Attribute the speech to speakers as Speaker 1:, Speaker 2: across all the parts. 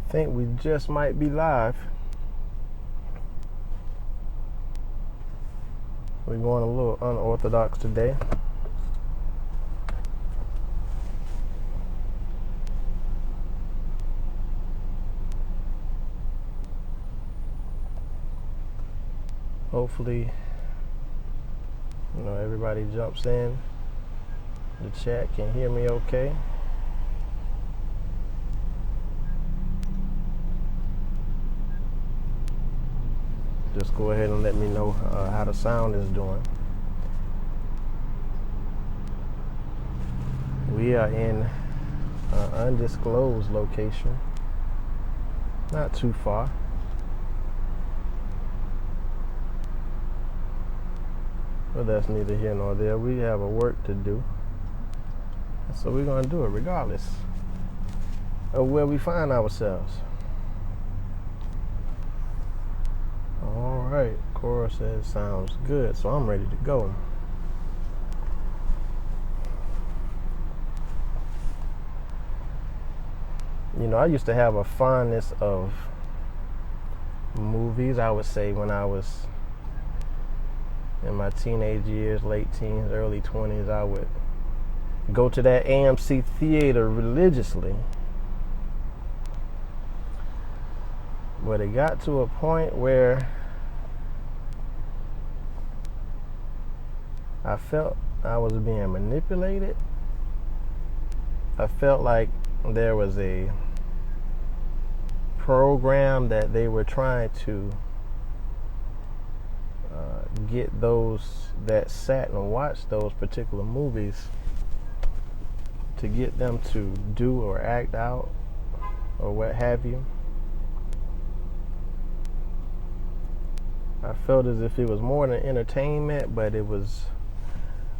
Speaker 1: think we just might be live. We're going a little unorthodox today. Hopefully, everybody jumps in. The chat can hear me okay. Just go ahead and let me know how the sound is doing. We are in an undisclosed location, not too far. But that's neither here nor there. We have a work to do. So we're going to do it regardless of where we find ourselves. All right, Cora says sounds good, so I'm ready to go. I used to have a fondness of movies, I would say, when I was in my teenage years, late teens, early 20s. I would go to that AMC theater religiously. But it got to a point where I felt I was being manipulated. I felt like there was a program that they were trying to get those that sat and watched those particular movies to get them to do or act out or what have you. I felt as if it was more than entertainment, but it was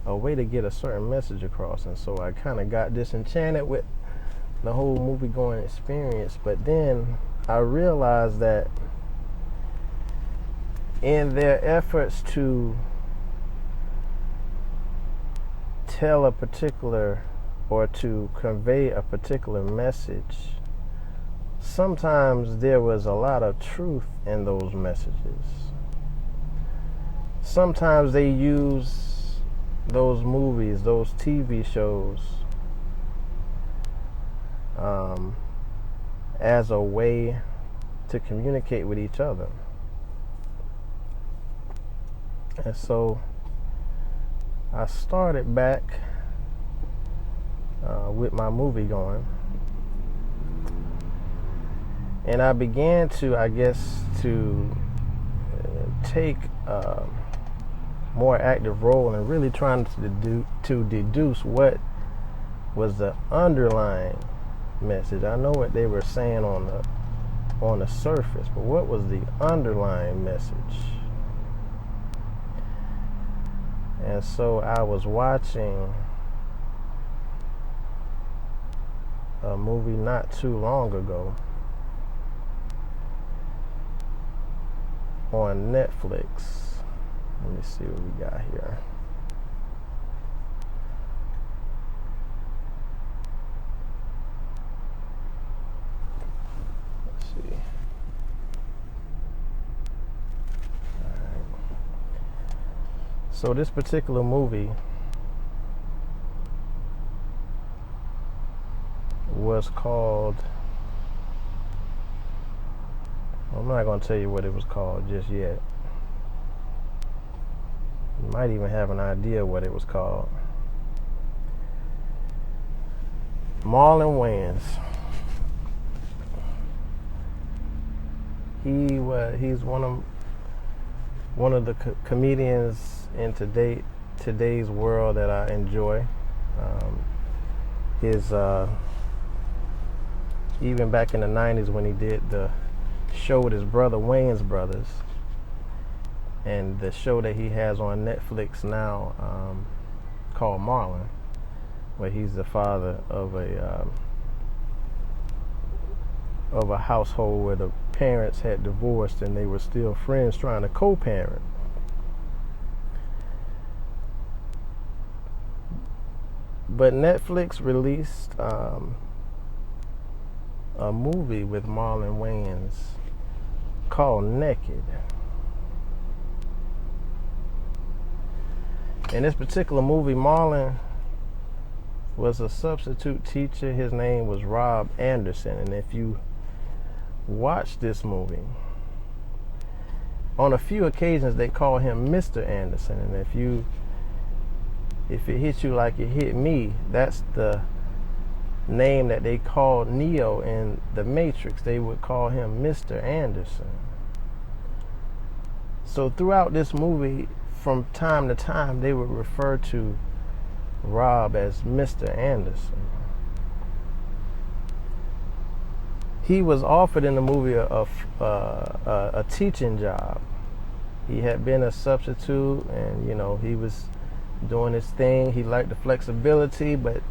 Speaker 1: a way to get a certain message across. And so I kind of got disenchanted with the whole movie going experience. But then I realized that in their efforts to tell a particular or to convey a particular message, sometimes there was a lot of truth in those messages. Sometimes they use those movies, those TV shows, as a way to communicate with each other. And so I started back with my movie going, and I began to, to take a more active role in really trying to deduce what was the underlying message. I know what they were saying on the surface, but what was the underlying message? And so I was watching a movie not too long ago on Netflix. Let me see what we got here. Let's see. All right. So this particular movie was called, I'm not going to tell you what it was called just yet. You might even have an idea what it was called. Marlon Wayans. He's one of the comedians in today's world that I enjoy. His even back in the 90s when he did the show with his brother, Wayans Brothers, and the show that he has on Netflix now called Marlon, where he's the father of a household where the parents had divorced and they were still friends trying to co-parent. But Netflix released a movie with Marlon Wayans called Naked. In this particular movie, Marlon was a substitute teacher. His name was Rob Anderson. And if you watch this movie, on a few occasions they call him Mr. Anderson. And if it hits you like it hit me, that's the name that they called Neo in The Matrix. They would call him Mr. Anderson. So throughout this movie, from time to time, they would refer to Rob as Mr. Anderson. He was offered in the movie a teaching job. He had been a substitute, and he was doing his thing. He liked the flexibility, but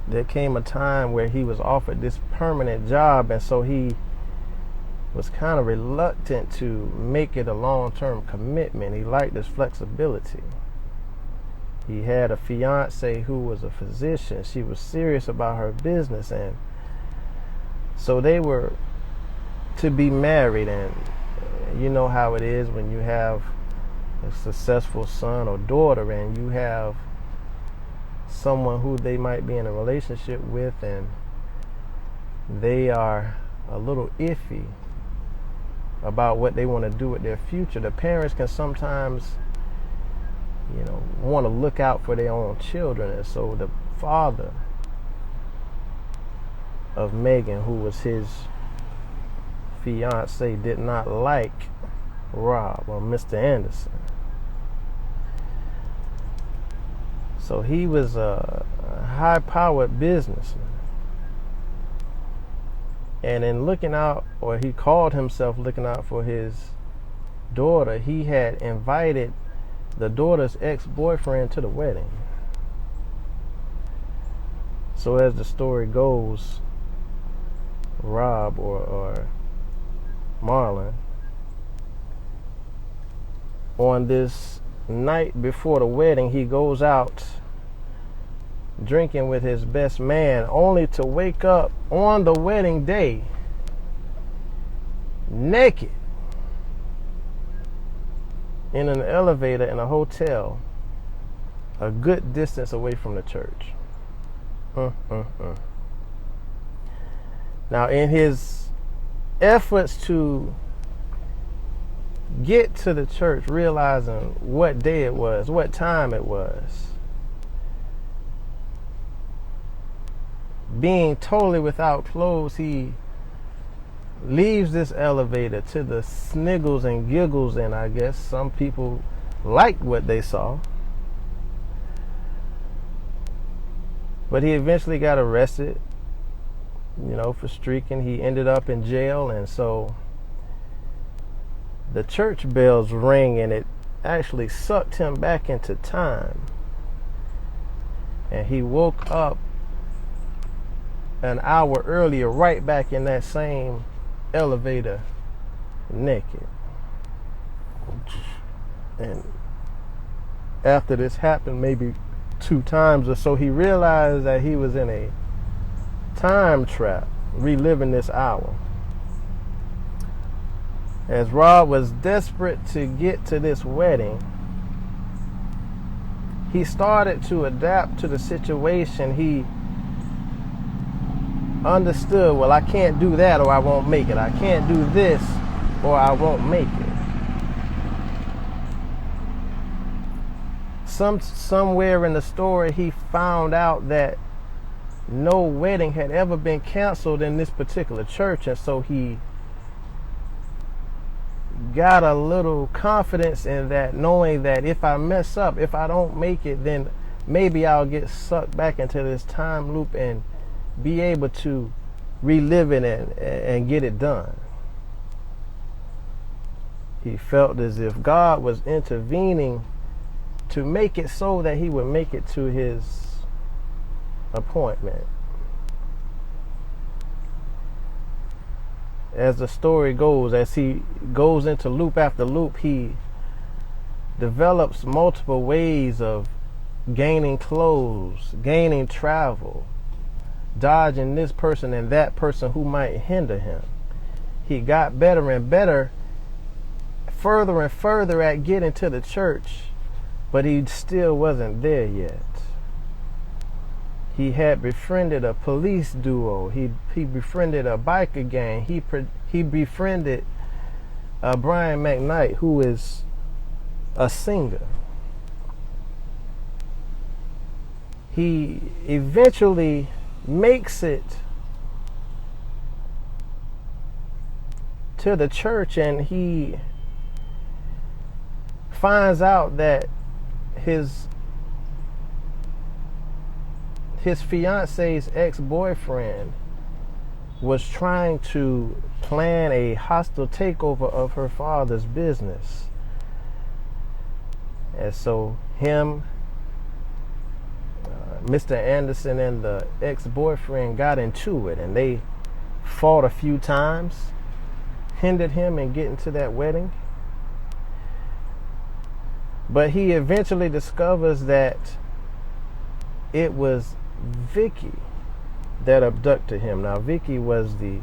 Speaker 1: there came a time where he was offered this permanent job, and so he was kind of reluctant to make it a long-term commitment. He liked this flexibility. He had a fiance who was a physician. She was serious about her business, and so they were to be married. And you know how it is when you have a successful son or daughter and you have someone who they might be in a relationship with, and they are a little iffy about what they want to do with their future. The parents can sometimes want to look out for their own children. And so the father of Megan, who was his fiance, did not like Rob or Mr. Anderson. So he was a high-powered businessman. And in looking out, or he called himself looking out for his daughter, he had invited the daughter's ex-boyfriend to the wedding. So as the story goes, Rob or Marlon, on this night before the wedding, he goes out drinking with his best man, only to wake up on the wedding day naked in an elevator in a hotel a good distance away from the church. Now, in his efforts to get to the church, realizing what day it was, what time it was, being totally without clothes, he leaves this elevator to the sniggles and giggles, and I guess some people liked what they saw. But he eventually got arrested, for streaking. He ended up in jail, and so the church bells ring, and it actually sucked him back into time. And he woke up an hour earlier, right back in that same elevator, naked. And after this happened maybe 2 times or so, he realized that he was in a time trap, reliving this hour. As Rob was desperate to get to this wedding, he started to adapt to the situation. He understood, well, I can't do that or I won't make it. I can't do this or I won't make it. Somewhere in the story, he found out that no wedding had ever been canceled in this particular church, and so he got a little confidence in that, knowing that if I mess up, if I don't make it, then maybe I'll get sucked back into this time loop and be able to relive it and get it done. He felt as if God was intervening to make it so that he would make it to his appointment. As the story goes, as he goes into loop after loop, he develops multiple ways of gaining clothes, gaining travel, dodging this person and that person who might hinder him. He got better and better, further and further at getting to the church, but he still wasn't there yet. He had befriended a police duo. He befriended a biker gang. He befriended Brian McKnight, who is a singer. He eventually makes it to the church, and he finds out that his fiance's ex-boyfriend was trying to plan a hostile takeover of her father's business. And so him, Mr. Anderson, and the ex-boyfriend got into it, and they fought a few times, hindered him in getting to that wedding. But he eventually discovers that it was Vicky that abducted him. Now, Vicky was the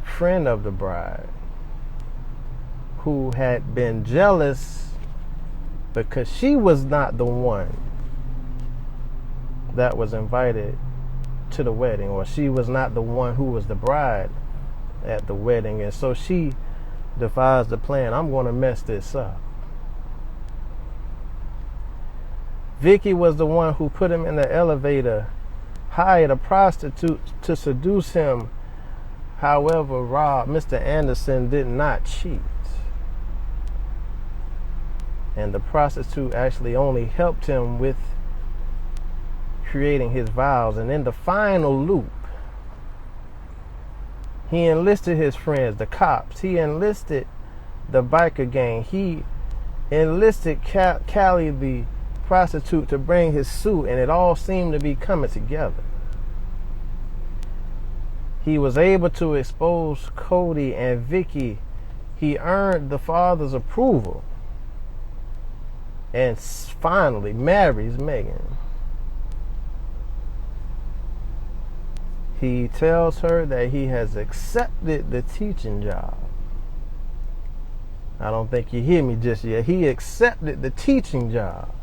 Speaker 1: friend of the bride who had been jealous because she was not the one that was invited to the wedding, or she was not the one who was the bride at the wedding. And so she devised the plan, I'm going to mess this up. Vicky was the one who put him in the elevator, hired a prostitute to seduce him. However, Mr. Anderson did not cheat. And the prostitute actually only helped him with creating his vows. And in the final loop, he enlisted his friends, the cops. He enlisted the biker gang. He enlisted Callie, the prostitute, to bring his suit, and it all seemed to be coming together. He was able to expose Cody and Vicky. He earned the father's approval and finally marries Megan. He tells her that he has accepted the teaching job. I don't think you hear me just yet. He accepted the teaching job.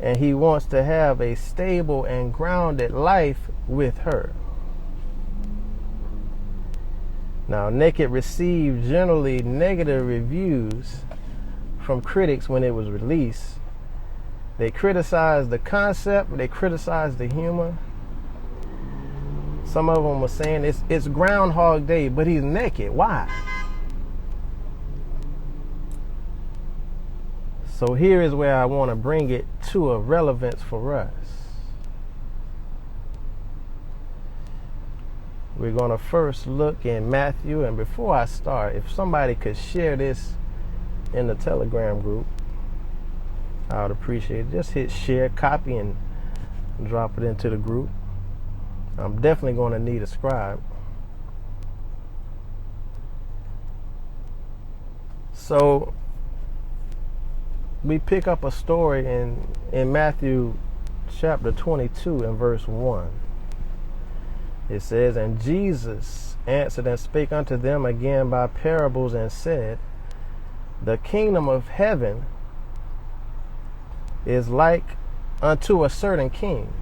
Speaker 1: And he wants to have a stable and grounded life with her. Now, Naked received generally negative reviews from critics when it was released. They criticized the concept, they criticized the humor. Some of them were saying it's Groundhog Day, but he's naked. Why? So here is where I want to bring it to a relevance for us. We're going to first look in Matthew, and before I start, if somebody could share this in the Telegram group, I would appreciate it. Just hit share, copy, and drop it into the group. I'm definitely going to need a scribe. So we pick up a story in Matthew chapter 22 and verse 1. It says, "And Jesus answered and spake unto them again by parables, and said, The kingdom of heaven is like unto a certain king,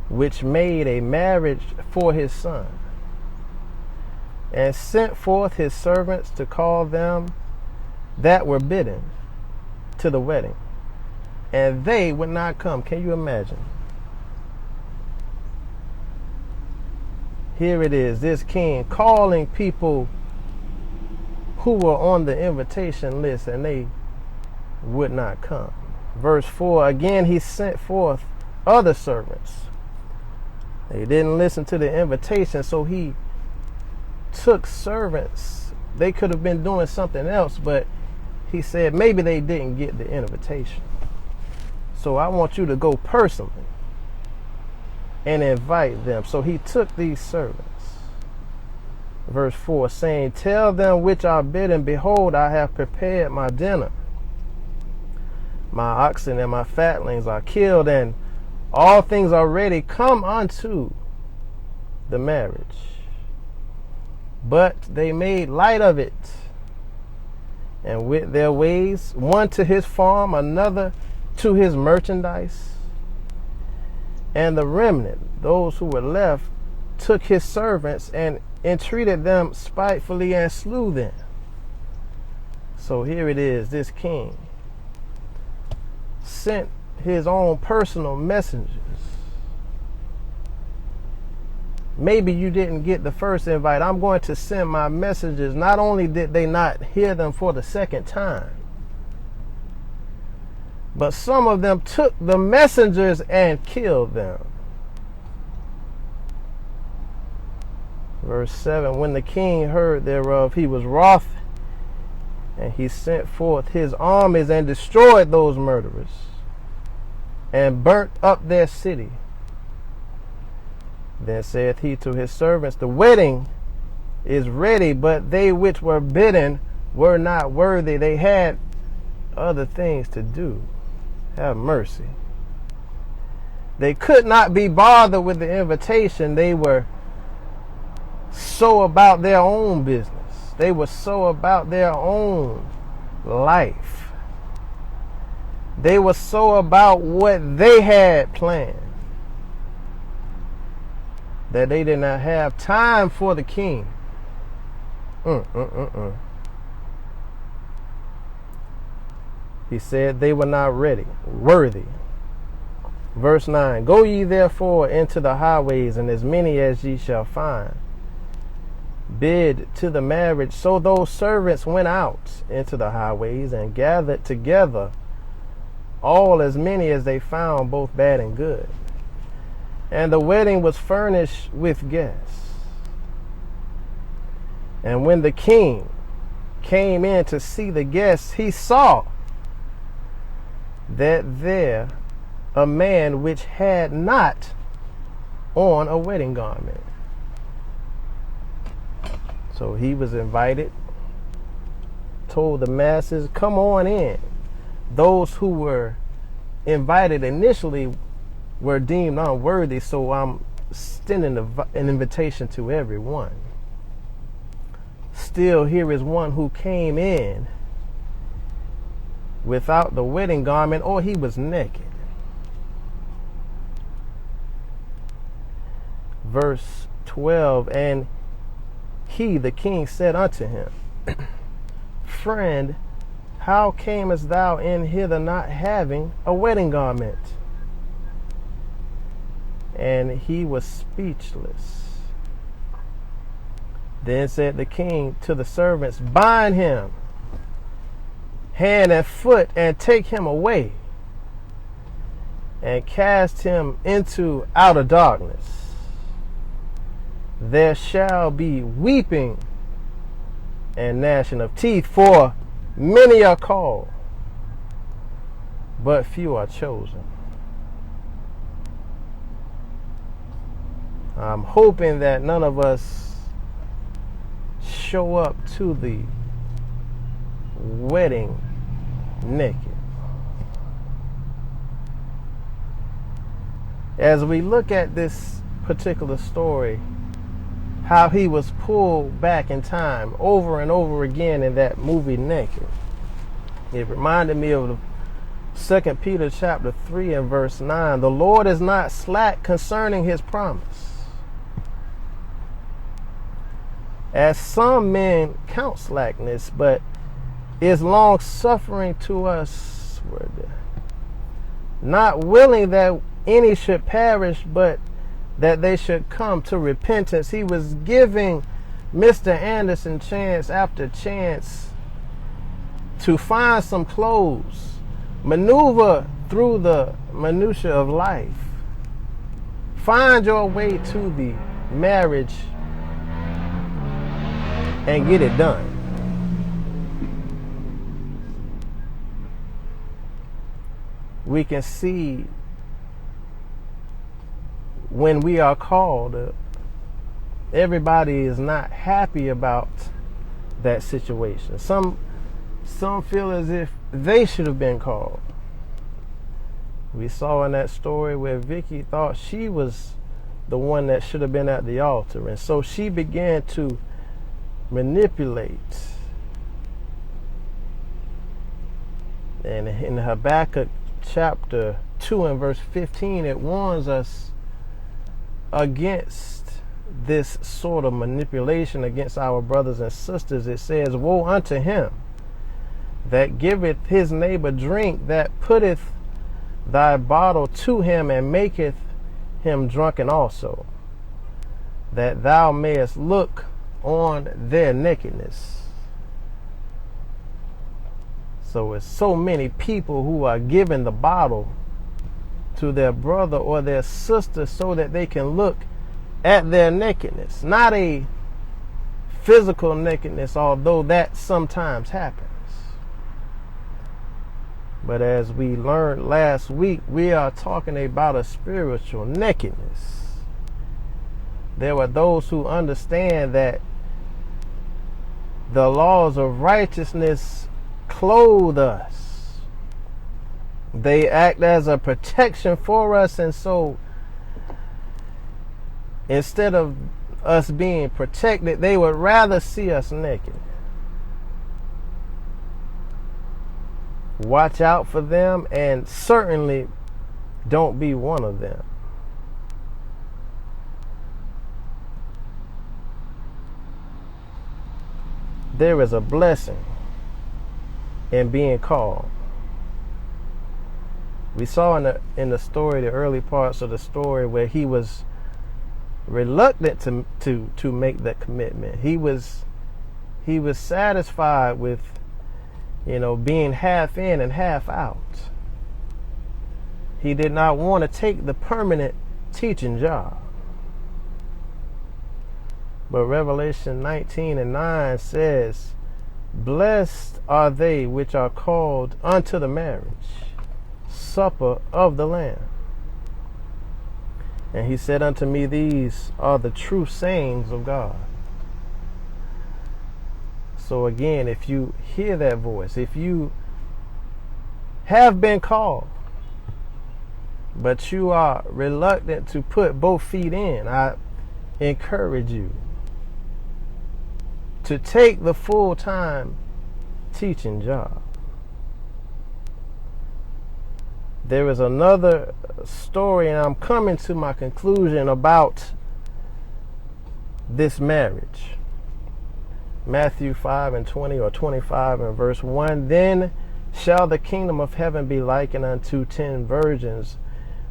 Speaker 1: which made a marriage for his son, and sent forth his servants to call them that were bidden to the wedding, and they would not come." Can you imagine? Here it is, this king calling people who were on the invitation list, and they would not come. Verse 4, again he sent forth other servants. They didn't listen to the invitation, so he took servants. They could have been doing something else, but he said maybe they didn't get the invitation. So I want you to go personally and invite them. So he took these servants. Verse 4, saying, Tell them which are bidden, behold, I have prepared my dinner. My oxen and my fatlings are killed, and all things are ready. Come unto the marriage. But they made light of it, and with their ways, one to his farm, another to his merchandise. And the remnant, those who were left, took his servants and entreated them spitefully and slew them. So here it is, this king sent his own personal messengers. Maybe you didn't get the first invite. I'm going to send my messengers. Not only did they not hear them for the second time, but some of them took the messengers and killed them. Verse 7, when the king heard thereof, he was wroth, and he sent forth his armies and destroyed those murderers and burnt up their city. Then saith he to his servants, the wedding is ready, but they which were bidden were not worthy. They had other things to do. Have mercy. They could not be bothered with the invitation. They were so about their own business. They were so about their own life. They were so about what they had planned that they did not have time for the king. He said they were not worthy. Verse 9, go ye therefore into the highways, and as many as ye shall find, bid to the marriage. So those servants went out into the highways and gathered together all as many as they found, both bad and good. And the wedding was furnished with guests. And when the king came in to see the guests, he saw that there a man which had not on a wedding garment. So he was invited, told the masses, come on in. Those who were invited initially were deemed unworthy, so I'm extending an invitation to everyone. Still, here is one who came in without the wedding garment, or he was naked. Verse 12, and he, the king, said unto him, friend, how camest thou in hither not having a wedding garment? And he was speechless. Then said the king to the servants, bind him hand and foot, and take him away, and cast him into outer darkness. There shall be weeping and gnashing of teeth, for many are called, but few are chosen. I'm hoping that none of us show up to the wedding naked. As we look at this particular story, how he was pulled back in time over and over again in that movie Naked, it reminded me of 2 Peter chapter 3 and verse 9. The Lord is not slack concerning his promise, as some men count slackness, but is long suffering to us, not willing that any should perish, but that they should come to repentance. He was giving Mr. Anderson chance after chance to find some clothes, maneuver through the minutia of life, find your way to the marriage and get it done. We can see when we are called, everybody is not happy about that situation. Some feel as if they should have been called. We saw in that story where Vicky thought she was the one that should have been at the altar. And so she began to manipulate. And in Habakkuk chapter 2 and verse 15, it warns us against this sort of manipulation against our brothers and sisters. It says, "Woe unto him that giveth his neighbor drink, that putteth thy bottle to him, and maketh him drunken also, that thou mayest look on their nakedness." So it's so many people who are giving the bottle to their brother or their sister so that they can look at their nakedness. Not a physical nakedness, although that sometimes happens. But as we learned last week, we are talking about a spiritual nakedness. There are those who understand that the laws of righteousness clothe us. They act as a protection for us, and so instead of us being protected, they would rather see us naked. Watch out for them, and certainly don't be one of them. There is a blessing in being called. We saw in the story, the early parts of the story, where he was reluctant to make that commitment. He was satisfied with, being half in and half out. He did not want to take the permanent teaching job. But Revelation 19 and 9 says, "Blessed are they which are called unto the marriage supper of the Lamb. And he said unto me, These are the true sayings of God." So again, if you hear that voice, if you have been called, but you are reluctant to put both feet in, I encourage you to take the full-time teaching job. There is another story, and I'm coming to my conclusion about this marriage. Matthew 5 and 20, or 25 and verse 1. "Then shall the kingdom of heaven be likened unto 10 virgins,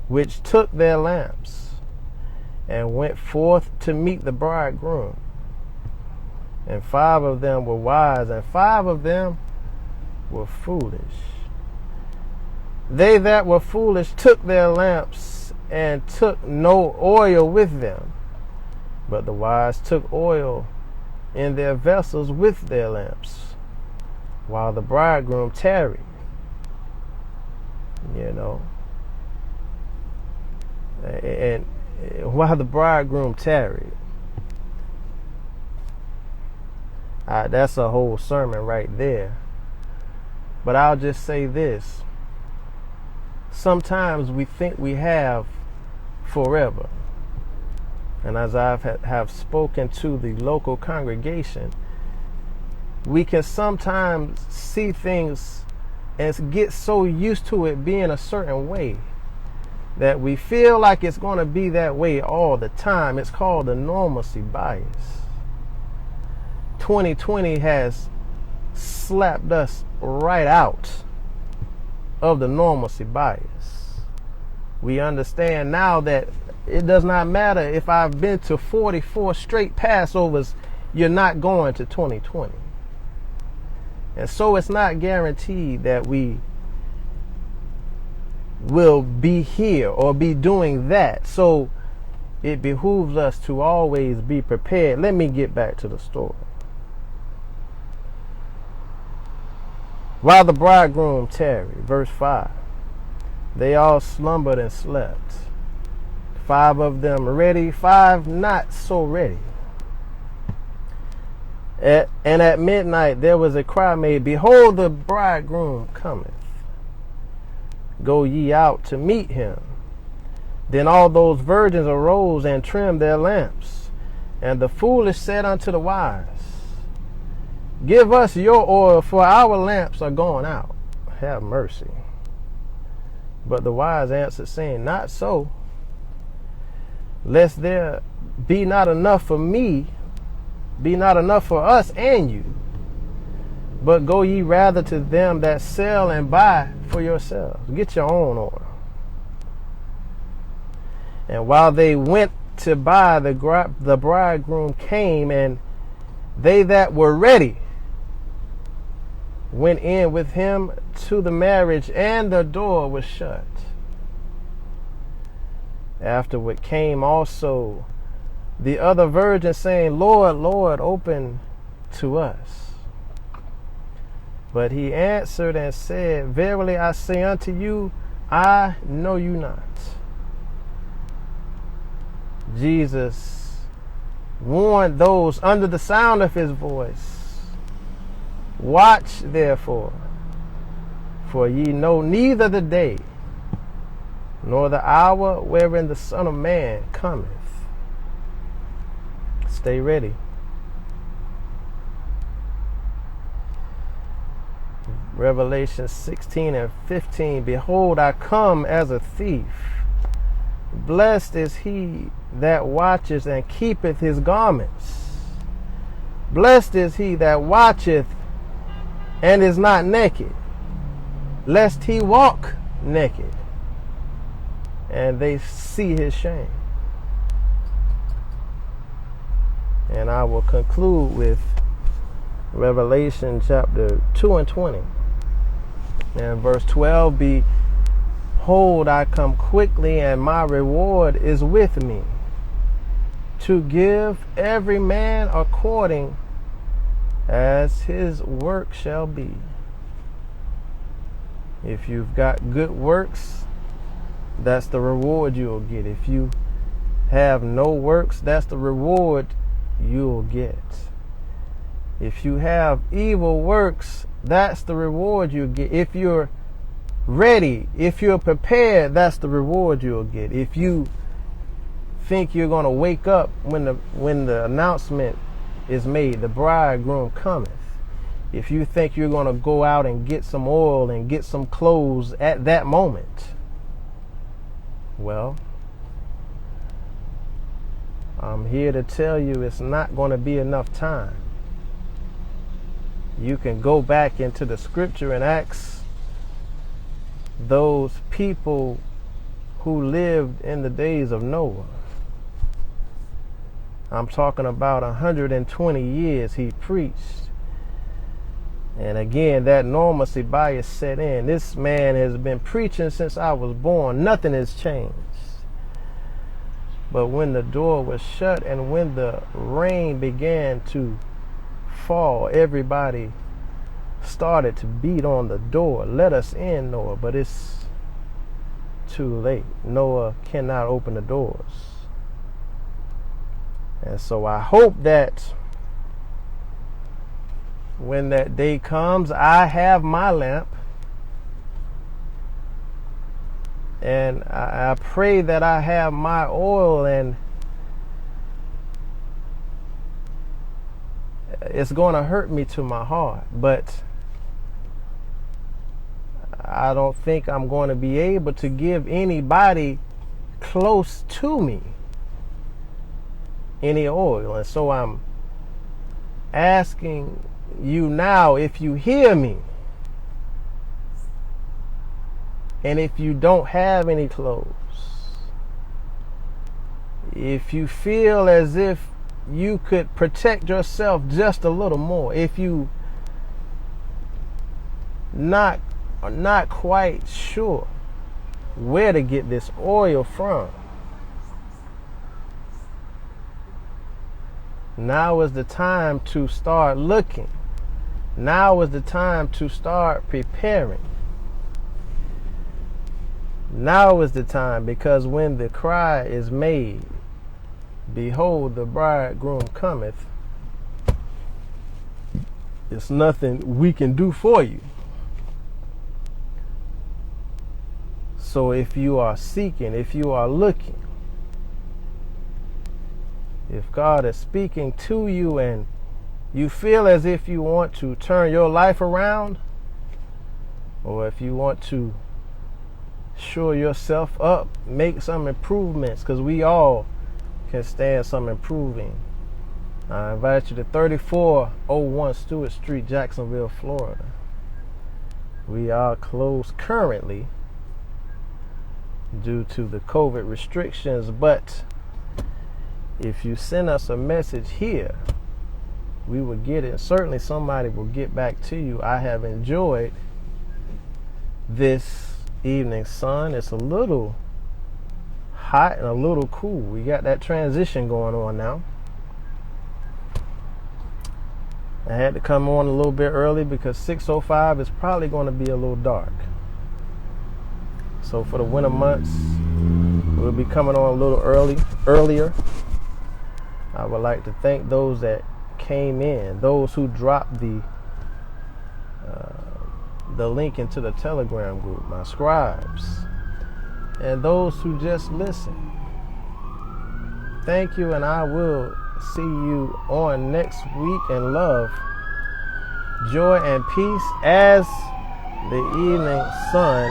Speaker 1: which took their lamps, and went forth to meet the bridegroom. And 5 of them were wise, and 5 of them were foolish. They that were foolish took their lamps, and took no oil with them. But the wise took oil in their vessels with their lamps, while the bridegroom tarried." And while the bridegroom tarried. That's a whole sermon right there. But I'll just say this. Sometimes we think we have forever. And as I have spoken to the local congregation, we can sometimes see things and get so used to it being a certain way that we feel like it's going to be that way all the time. It's called the normalcy bias. 2020 has slapped us right out of the normalcy bias. We understand now that it does not matter if I've been to 44 straight Passovers, you're not going to 2020. And so it's not guaranteed that we will be here or be doing that. So it behooves us to always be prepared. Let me get back to the story. While the bridegroom tarried, verse 5, they all slumbered and slept. 5 of them ready, 5 not so ready. And at midnight there was a cry made, Behold, the bridegroom cometh. go ye out to meet him. Then all those virgins arose and trimmed their lamps. And the foolish said unto the wise, Give us your oil, for our lamps are gone out. Have mercy. But the wise answered, saying, Not so, lest there be not enough for us and you. But go ye rather to them that sell and buy for yourselves. Get your own oil. And while they went to buy, the bridegroom came, and they that were ready went in with him to the marriage, and the door was shut. Afterward came also the other virgins, saying, Lord, Lord, open to us. But he answered and said, Verily I say unto you, I know you not. Jesus warned those under the sound of his voice, Watch therefore, for ye know neither the day nor the hour wherein the Son of Man cometh. Stay ready. Revelation 16 and 15, Behold, I come as a thief. Blessed is he that watcheth and keepeth his garments. Blessed is he that watcheth and is not naked, lest he walk naked, and they see his shame. And I will conclude with Revelation chapter 2 and 20. And verse 12, Behold, I come quickly, and my reward is with me, to give every man according as his work shall be. If you've got good works, that's the reward you'll get. If you have no works, that's the reward you'll get. If you have evil works, that's the reward you'll get. If you're ready, if you're prepared, that's the reward you'll get. If you think you're going to wake up when the announcement is made, the bridegroom cometh. If you think you're going to go out and get some oil and get some clothes at that moment, well, I'm here to tell you it's not going to be enough time. You can go back into the scripture and ask those people who lived in the days of Noah. I'm talking about 120 years he preached. And again, that normalcy bias set in. This man has been preaching since I was born. Nothing has changed. But when the door was shut and when the rain began to fall, everybody started to beat on the door. Let us in, Noah. But it's too late. Noah cannot open the doors. And so I hope that when that day comes, I have my lamp. And I pray that I have my oil, and it's going to hurt me to my heart, but I don't think I'm going to be able to give anybody close to me any oil. And so I'm asking you now, if you hear me, and if you don't have any clothes, if you feel as if you could protect yourself just a little more, if you are not quite sure where to get this oil from, now is the time to start looking. Now is the time to start preparing. Now is the time, because when the cry is made, Behold, the bridegroom cometh, it's nothing we can do for you. So if you are seeking, if you are looking, if God is speaking to you and you feel as if you want to turn your life around, or if you want to shore yourself up, make some improvements, because we all can stand some improving. I invite you to 3401 Stewart Street, Jacksonville, Florida. We are closed currently due to the COVID restrictions, but if you send us a message here, we will get it. Certainly somebody will get back to you. I have enjoyed this evening sun. It's a little hot and a little cool. We got that transition going on now. I had to come on a little bit early because 6:05 is probably going to be a little dark. So for the winter months, we'll be coming on a little earlier. I would like to thank those that came in, those who dropped the link into the Telegram group, my scribes, and those who just listen. Thank you, and I will see you on next week in love, joy, and peace as the evening sun